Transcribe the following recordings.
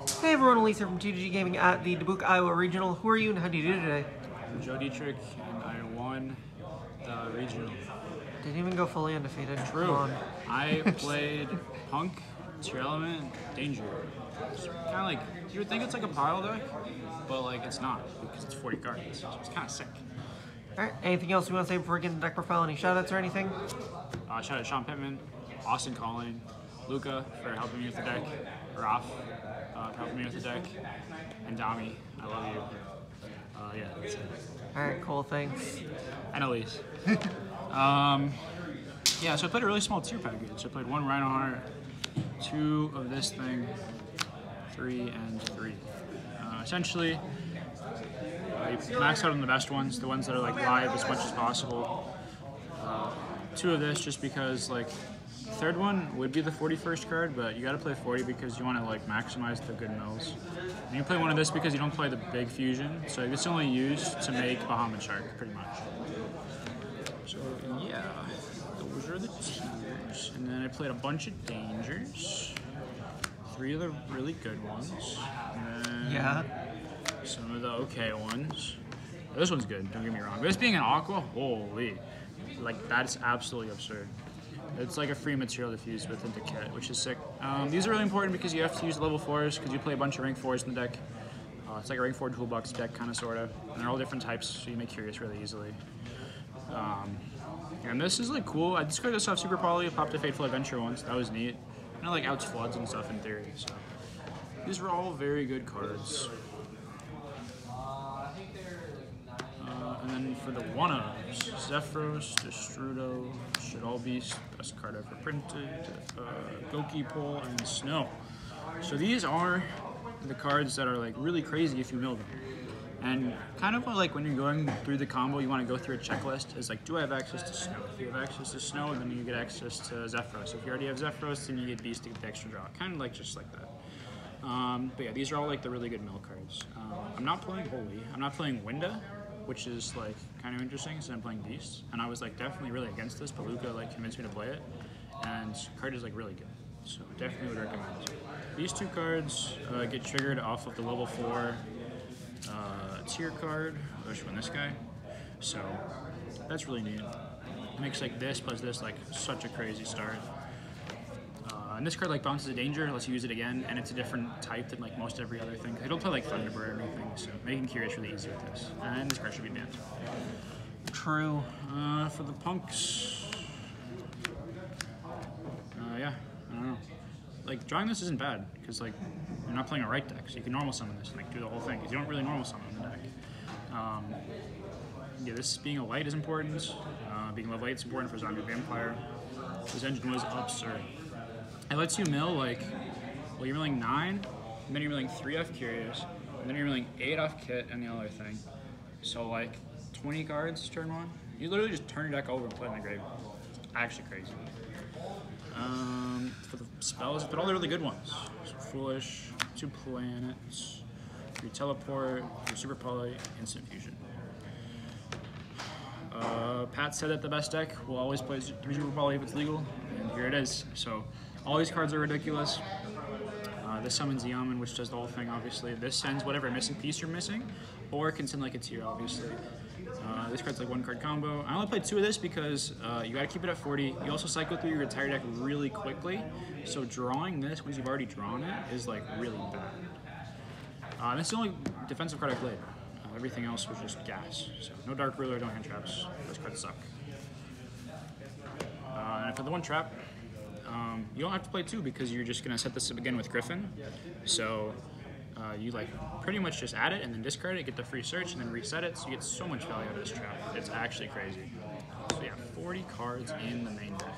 Hey everyone, Elisa from T2G Gaming at the Dubuque, Iowa Regional. Who are you and how do you do today? I'm Joe Dietrich, and I won the regional. Didn't even go fully undefeated. True. Come on. I played Punk, Tier Element, Danger. It's kind of like, you would think it's like a pile deck, but like it's not, because it's 40 cards, so it's kind of sick. Alright, anything else you want to say before we get into deck profile? Any shoutouts or anything? Shout out Sean Pittman, Austin Calling, Luca for helping me with the deck, Raf for helping me with the deck, and Dami, I love you. Yeah, that's it. Alright, cool, thanks. And Elise. Yeah, so I played a really small tier package. I played 1 Rhino Heart, 2 of this thing, 3 and 3. Essentially, you max out on the best ones, the ones that are like live as much as possible. 2 of this just because like the third one would be the 41st card, but you gotta play 40 because you wanna like maximize the good mills. And you play 1 of this because you don't play the big fusion, so it's only used to make Bahamut Shark, pretty much. So yeah, those are the tiers. And then I played a bunch of Dangers, 3 of the really good ones, and then Yeah. some of the okay ones. This one's good, don't get me wrong. This being an Aqua, holy, like that's absolutely absurd. It's like a free material to fuse with into kit, which is sick. These are really important because you have to use level 4s because you play a bunch of rank 4s in the deck. It's like a rank 4 toolbox deck, kind of, sort of. And they're all different types, so you make Curious really easily. And this is like cool. I discarded this off Super Poly, popped a Fateful Adventure once. That was neat. And it like outs floods and stuff in theory. So these were all very good cards. And then for the one-ups, Zephyros, Destrudo, should all be best card ever printed, Goki Pole, and Snow. So these are the cards that are like really crazy if you mill them. And kind of like when you're going through the combo, you want to go through a checklist. It's like, do I have access to Snow? If you have access to Snow, then you get access to Zephyros. If you already have Zephyros, then you get Beast to get the extra draw. Kind of like just like that. But yeah, these are all like the really good mill cards. I'm not playing Holy. I'm not playing Winda, which is like kind of interesting since I'm playing Beast. And I was like definitely really against this, but Luca like convinced me to play it. And the card is like really good. So definitely would recommend. These 2 cards get triggered off of the level 4 tier card, which one, this guy. So that's really neat. It makes like this plus this like such a crazy start. And this card like bounces a Danger, lets you use it again, and it's a different type than like most every other thing. I don't play like Thunderbird or anything, so making Curious really easy with this. And this card should be banned. True. For the punks, yeah, I don't know. Like drawing this isn't bad because like you're not playing a right deck, so you can normal summon this and like do the whole thing because you don't really normal summon in the deck. Yeah, this being a light is important. Being level 8 is important for Zombie Vampire. This engine was absurd. It lets you mill like, well, you're milling 9, and then you're milling 3 off Curious, and then you're milling 8 off Kit and the other thing. So like 20 cards turn 1. You literally just turn your deck over and put it in the grave. It's actually crazy. For the spells, I put all the really good ones. So Foolish, 2 planets, 3 teleport, 3 super poly, instant fusion. Pat said that the best deck will always play 3 super poly if it's legal, and here it is. So all these cards are ridiculous. This summons Yaman, which does the whole thing, obviously. This sends whatever missing piece you're missing, or it can send like a tier, obviously. This card's like 1 card combo. I only played 2 of this because you gotta keep it at 40. You also cycle through your entire deck really quickly, so drawing this once you've already drawn it is like really bad. This is the only defensive card I played. Everything else was just gas. So no Dark Ruler, no hand traps. Those cards suck. And for the 1 trap, you don't have to play 2 because you're just gonna set this up again with Griffin. So you like pretty much just add it and then discard it, get the free search, and then reset it. So you get so much value out of this trap. It's actually crazy. So yeah, 40 cards in the main deck.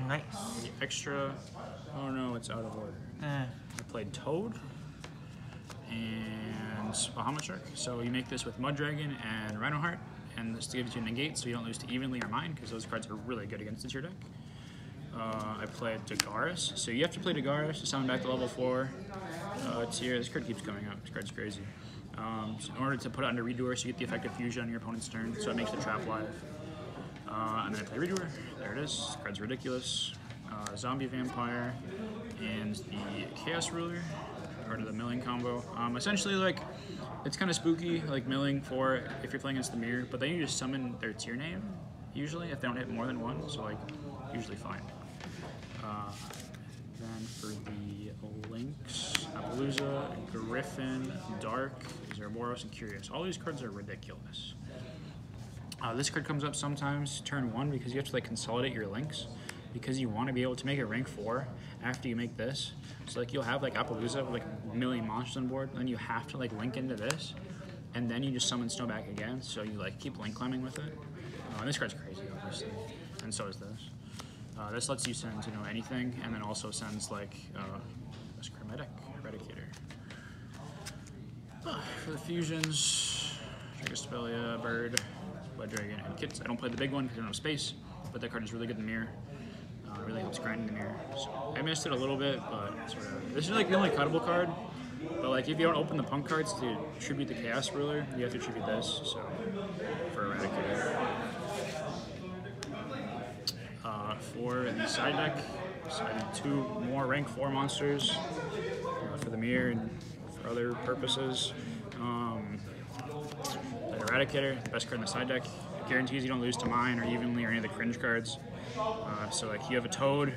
Nice. The extra, oh no, it's out of order. I played Toad and Bahamut Shark. So you make this with Mud Dragon and Rhino Heart, and this gives you a negate so you don't lose to Evenly or Mine, because those cards are really good against the tier deck. I played Dagaris, so you have to play Dagaris to summon back to level 4 tier. This card keeps coming up, this card's crazy. So in order to put it under Redoer, so you get the effective fusion on your opponent's turn, so it makes the trap live. And then I play Redoer, there it is, this card's ridiculous. Zombie Vampire, and the Chaos Ruler, part of the milling combo. Essentially, like, it's kind of spooky, like milling for if you're playing against the mirror, but then you just summon their tier name, usually, if they don't hit more than one, so like, usually fine. Then for the links, Appaloosa, Griffin, Dark, Zerboros, and Curious. All these cards are ridiculous. This card comes up sometimes turn 1 because you have to like consolidate your links because you want to be able to make a rank 4 after you make this. So like you'll have like Appaloosa with like a million monsters on board, then you have to like link into this, and then you just summon Snow back again. So you like keep link climbing with it. And this card's crazy, obviously, and so is this. This lets you send anything, and then also sends like this Chromatic Eradicator. For the fusions, Dragostelia, Bird, Blood Dragon, and Kits. I don't play the big one because I don't have space, but that card is really good in the mirror. Really helps grind in the mirror. So I missed it a little bit, but sort of. This is like the only cuttable card. But like if you don't open the punk cards to tribute the Chaos Ruler, you have to tribute this. So for Eradicator. For the side deck, decided 2 more rank 4 monsters for the mirror and for other purposes. The Eradicator, the best card in the side deck. It guarantees you don't lose to mine or evenly or any of the cringe cards. So like you have a Toad,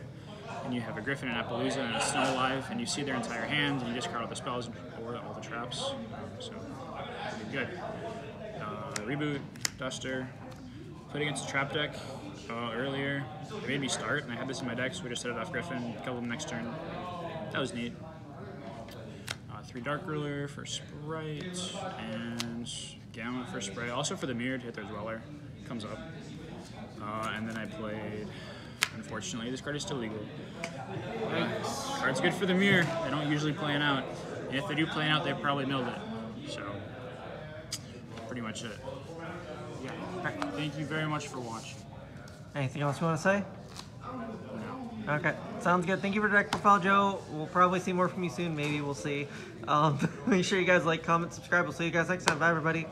and you have a Griffin and Appaloosa and a Snow Alive, and you see their entire hand, and you discard all the spells or all the traps. So pretty good. Reboot, Duster. Played against a trap deck earlier. It made me start, and I had this in my deck, so we just set it off Griffin, killed him next turn. That was neat. 3 Dark Ruler for Sprite, and Gamma for Spray. Also for the mirror to hit their Dweller. Comes up. And then I played, unfortunately, this card is still legal. Card's good for the mirror. They don't usually play it out. And if they do play it out, they probably milled it. So, pretty much it. Yeah. Thank you very much for watching. Anything else you want to say? No. Okay, sounds good. Thank you for Deck Profile, Joe. We'll probably see more from you soon. Maybe we'll see. Make sure you guys like, comment, subscribe. We'll see you guys next time. Bye, everybody.